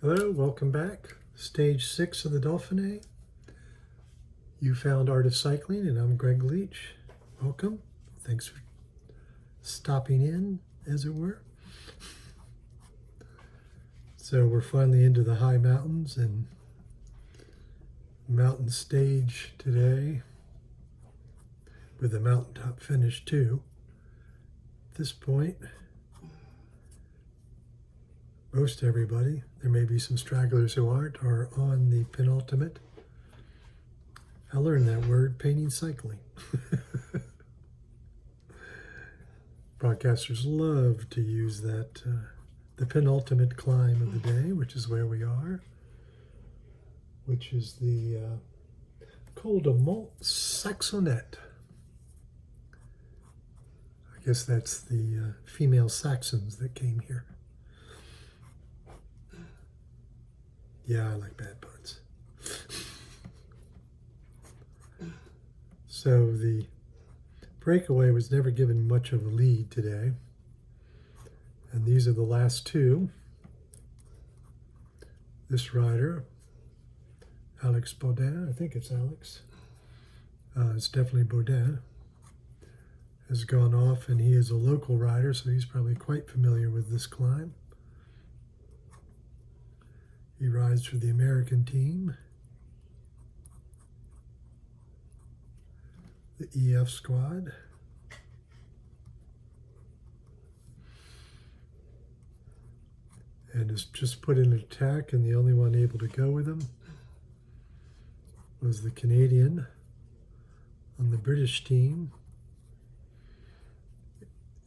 Hello, welcome back. Stage 6 of the Dauphine. You found Art of Cycling, and I'm Greg Leach. Welcome. Thanks for stopping in, as it were. So we're finally into the high mountains and mountain stage today, with the mountaintop finish too. At this point, most everybody, there may be some stragglers who aren't, are on the penultimate. I learned that word, painting cycling. Broadcasters love to use that, the penultimate climb of the day, which is where we are, which is the Col de Mont Saxonnet. I guess that's the female Saxons that came here. Yeah, I like bad puns. So the breakaway was never given much of a lead today. And these are the last two. This rider, Alex Baudin, I think it's Alex. It's definitely Baudin, has gone off, and he is a local rider, so he's probably quite familiar with this climb. He rides for the American team, the EF squad. And has just put in an attack, and the only one able to go with him was the Canadian on the British team,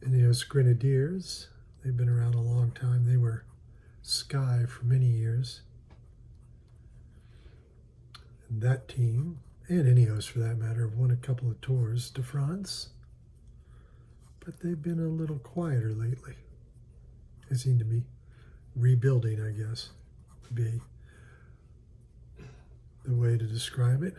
Ineos Grenadiers. They've been around a long time. They were Sky for many years. And that team, and Ineos for that matter, have won a couple of Tours de France, but they've been a little quieter lately. They seem to be rebuilding, I guess, would be the way to describe it.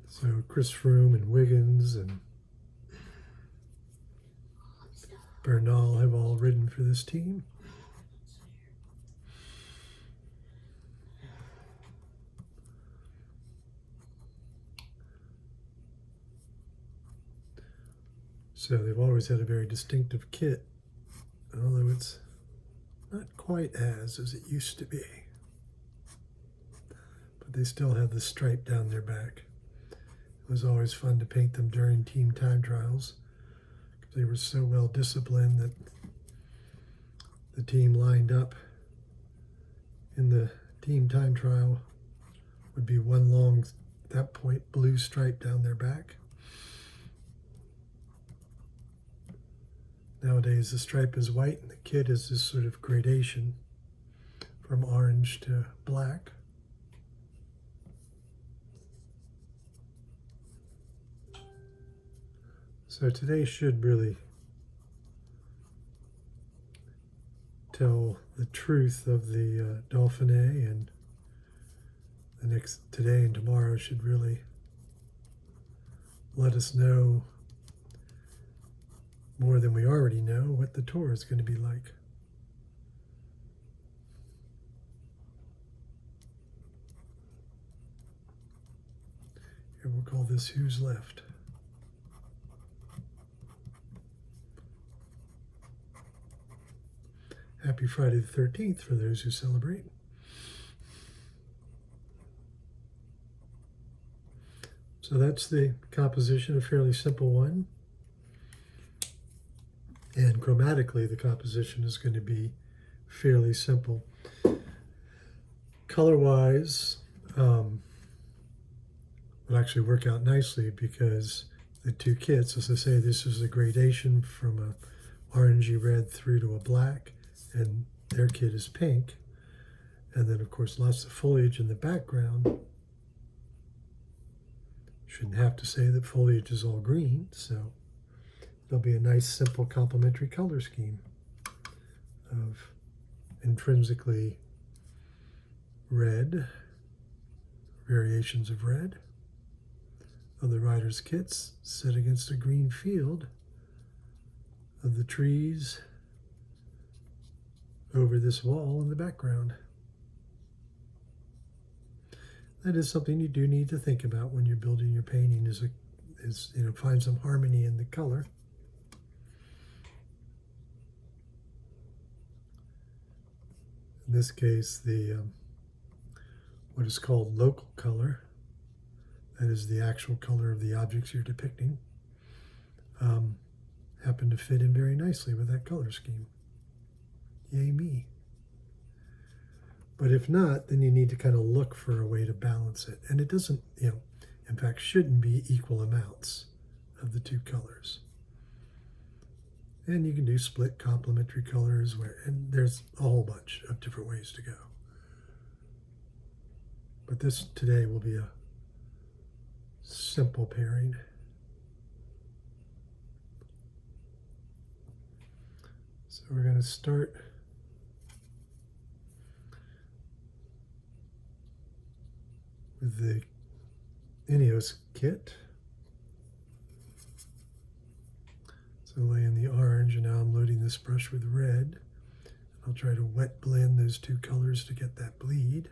So Chris Froome and Wiggins and Bernal have all ridden for this team. So they've always had a very distinctive kit, although it's not quite as it used to be. But they still have the stripe down their back. It was always fun to paint them during team time trials, because they were so well disciplined that the team lined up in the team time trial would be one long, at that point, blue stripe down their back. Nowadays the stripe is white and the kit is this sort of gradation from orange to black. So today should really tell the truth of the Dauphine, and the next today and tomorrow should really let us know more than we already know what the tour is going to be like. Here we'll call this Who's Left. Happy Friday the 13th for those who celebrate. So that's the composition, a fairly simple one. And chromatically, the composition is going to be fairly simple. Color-wise, will actually work out nicely, because the two kits, as I say, this is a gradation from a orangey red through to a black, and their kit is pink. And then, of course, lots of foliage in the background. Shouldn't have to say that foliage is all green, so there'll be a nice, simple, complementary color scheme of intrinsically red, variations of red, of the rider's kits set against a green field of the trees over this wall in the background. That is something you do need to think about when you're building your painting, is find some harmony in the color. In this case, the what is called local color, that is the actual color of the objects you're depicting, happen to fit in very nicely with that color scheme. Yay me. But if not, then you need to kind of look for a way to balance it. And it doesn't, in fact, shouldn't be equal amounts of the two colors. And you can do split complementary colors, and there's a whole bunch of different ways to go. But this today will be a simple pairing. So we're going to start with the Ineos kit. So lay in the orange, and now I'm loading this brush with red. I'll try to wet blend those two colors to get that bleed.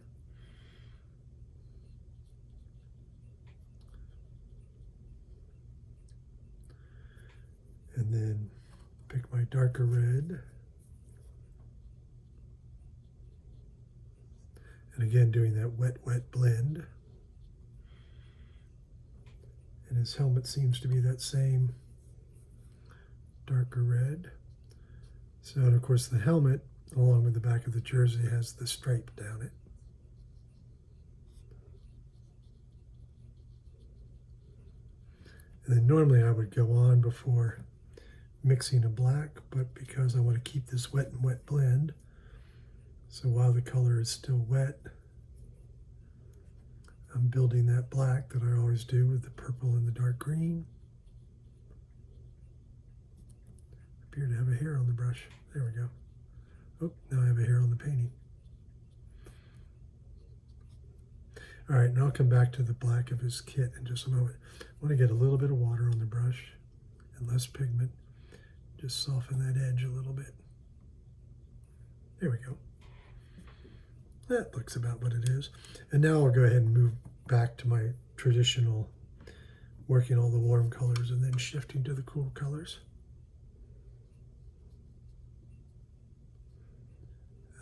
And then pick my darker red. And again, doing that wet blend. And his helmet seems to be that same darker red. So, and of course, the helmet, along with the back of the jersey, has the stripe down it. And then normally I would go on before mixing a black, but because I want to keep this wet and wet blend, so while the color is still wet, I'm building that black that I always do with the purple and the dark green. I appear to have a hair on the brush. There we go. Oh, now I have a hair on the painting. All right, now I'll come back to the black of his kit in just a moment. I want to get a little bit of water on the brush and less pigment. Just soften that edge a little bit. There we go. That looks about what it is. And now I'll go ahead and move back to my traditional working all the warm colors and then shifting to the cool colors.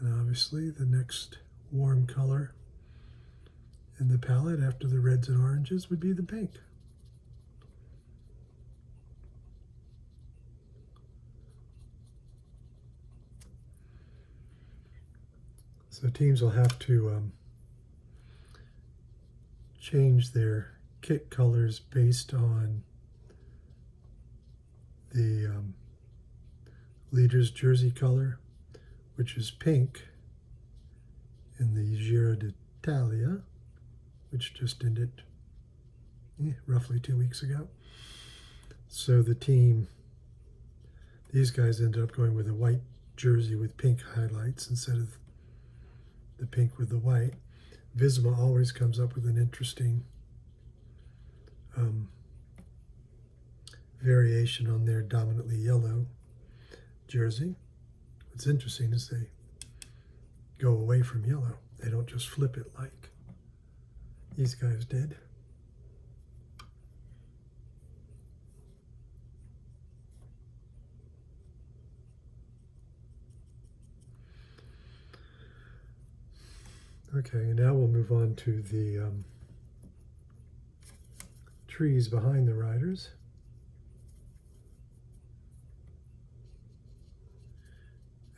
And obviously the next warm color in the palette after the reds and oranges would be the pink. So teams will have to change their kit colors based on the leader's jersey color, which is pink in the Giro d'Italia, which just ended roughly 2 weeks ago. So the team, these guys ended up going with a white jersey with pink highlights instead of the pink with the white. Visma always comes up with an interesting variation on their dominantly yellow jersey. What's interesting is they go away from yellow. They don't just flip it like these guys did. Okay, now we'll move on to the trees behind the riders.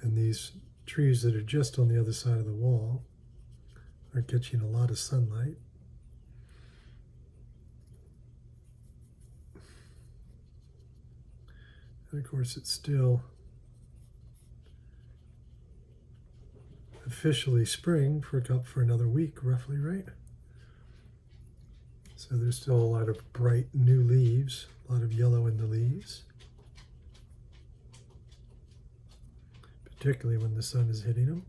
And these trees that are just on the other side of the wall are catching a lot of sunlight. And of course it's still officially spring for another week, roughly, right? So there's still a lot of bright new leaves, a lot of yellow in the leaves, particularly when the sun is hitting them.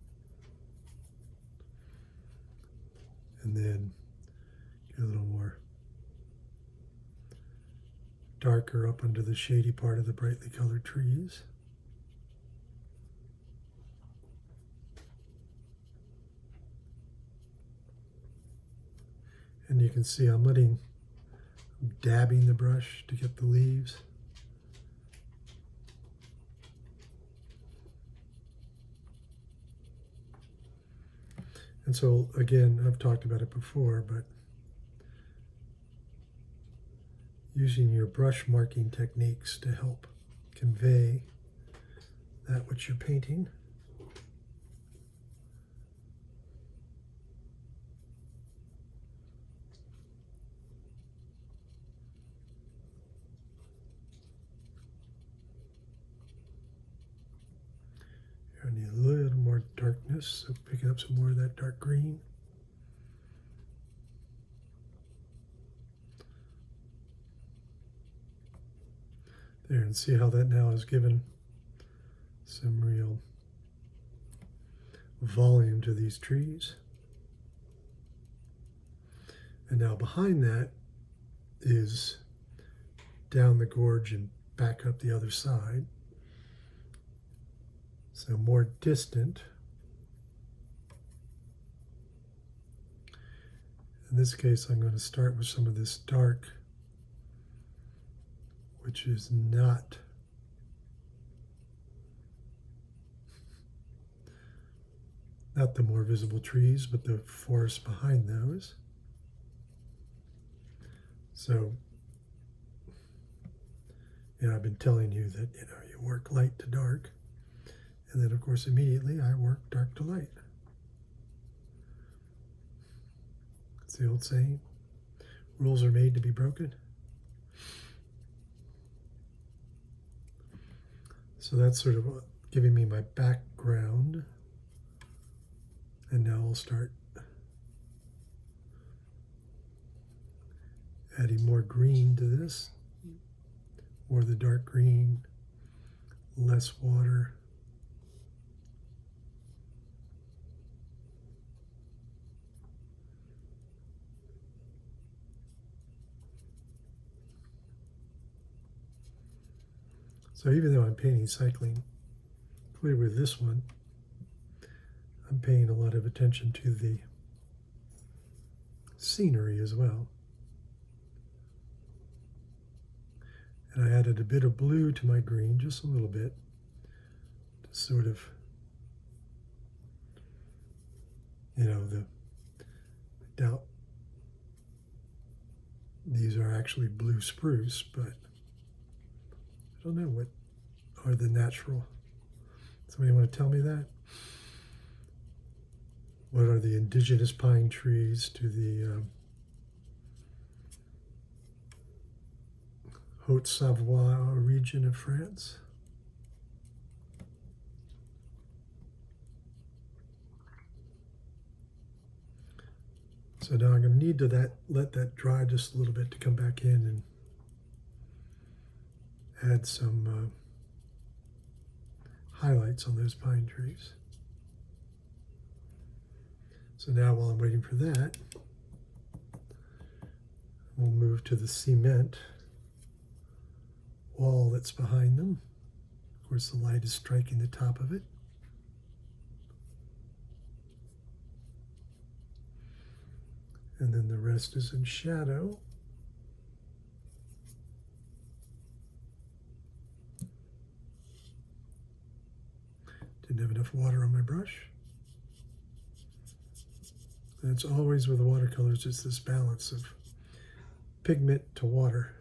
And then get a little more darker up under the shady part of the brightly colored trees. And you can see I'm dabbing the brush to get the leaves. And so again, I've talked about it before, but using your brush marking techniques to help convey that which you're painting. I need a little more darkness, so picking up some more of that dark green. There, and see how that now has given some real volume to these trees. And now behind that is down the gorge and back up the other side. So more distant. In this case, I'm going to start with some of this dark, which is not the more visible trees, but the forest behind those. So, I've been telling you that, you work light to dark. And then, of course, immediately I work dark to light. It's the old saying, rules are made to be broken. So that's sort of giving me my background. And now I'll start adding more green to this, more of the dark green, less water. So even though I'm painting cycling, clearly with this one, I'm paying a lot of attention to the scenery as well. And I added a bit of blue to my green, just a little bit, to sort of, I doubt these are actually blue spruce, but I don't know what are the natural. Somebody want to tell me that? What are the indigenous pine trees to the Haute-Savoie region of France? So now I'm going to need to let that dry just a little bit to come back in and add some highlights on those pine trees. So now while I'm waiting for that, we'll move to the cement wall that's behind them. Of course, the light is striking the top of it. And then the rest is in shadow. Didn't have enough water on my brush. And it's always with the watercolors, it's this balance of pigment to water.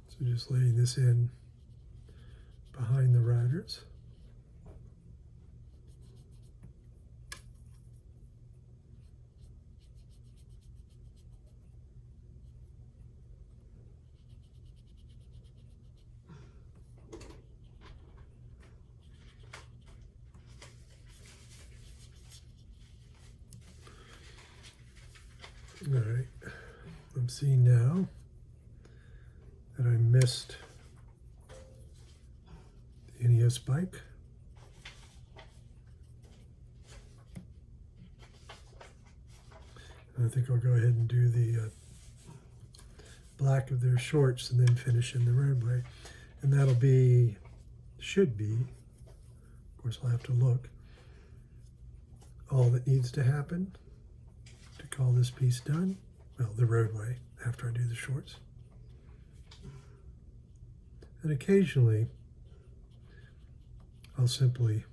So just laying this in behind the riders. All right, I'm seeing now that I missed the NES bike. I think I'll go ahead and do the black of their shorts and then finish in the roadway. And that'll be, should be, of course I'll have to look, all that needs to happen to call this piece done. Well, the roadway after I do the shorts. And occasionally I'll simply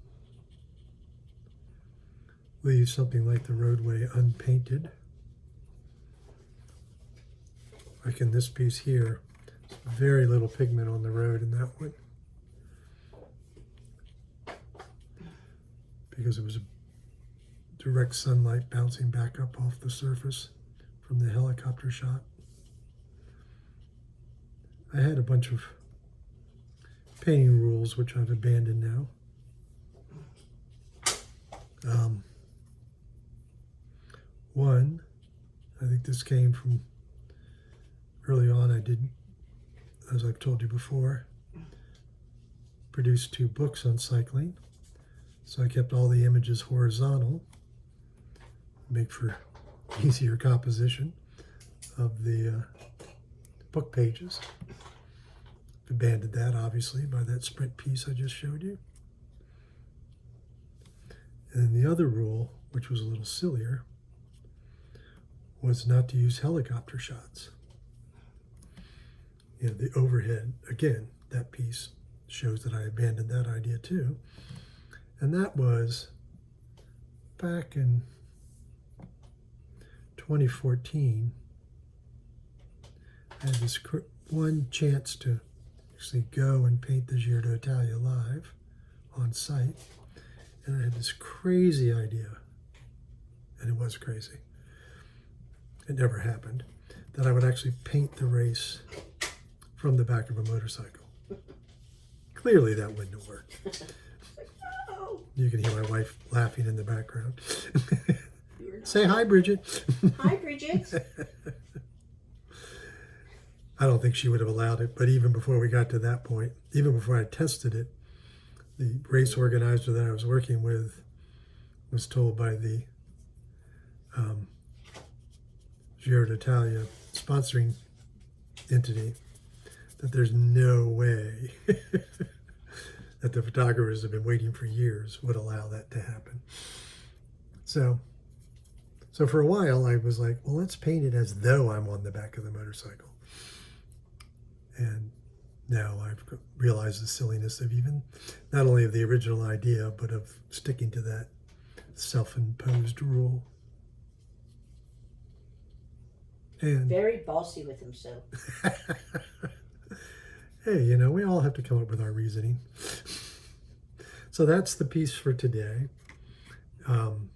leave something like the roadway unpainted. Like in this piece here, very little pigment on the road in that one, because it was direct sunlight bouncing back up off the surface from the helicopter shot. I had a bunch of painting rules which I've abandoned now. One, I think this came from early on. I did, as I've told you before, produce 2 books on cycling. So I kept all the images horizontal, make for easier composition of the book pages. Abandoned that, obviously, by that sprint piece I just showed you. And then the other rule, which was a little sillier, was not to use helicopter shots. You know, the overhead, again, that piece shows that I abandoned that idea too. And that was back in 2014. I had this one chance to actually go and paint the Giro d'Italia live on site. And I had this crazy idea, and it was crazy. It never happened, that I would actually paint the race from the back of a motorcycle. Clearly that wouldn't have worked. No. You can hear my wife laughing in the background. Say hi, Bridget. Hi, Bridget. I don't think she would have allowed it, but even before we got to that point, even before I tested it, the race organizer that I was working with was told by the Giro d'Italia sponsoring entity that there's no way that the photographers have been waiting for years would allow that to happen. So for a while I was like, well, let's paint it as though I'm on the back of the motorcycle. And now I've realized the silliness of even, not only of the original idea, but of sticking to that self-imposed rule. And Very bossy with himself. hey, you know, we all have to come up with our reasoning. So that's the piece for today that I'm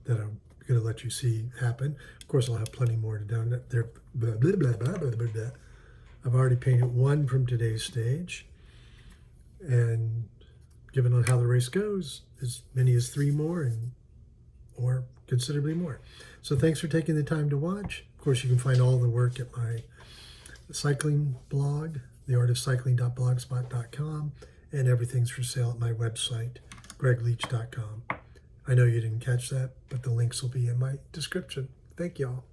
going to let you see happen. Of course, I'll have plenty more to down there. Blah, blah, blah, blah, blah, blah, blah. I've already painted 1 from today's stage, and given on how the race goes, as many as 3 more, or considerably more. So thanks for taking the time to watch. Of course, you can find all the work at my cycling blog, theartofcycling.blogspot.com, and everything's for sale at my website, gregleach.com. I know you didn't catch that, but the links will be in my description. Thank y'all.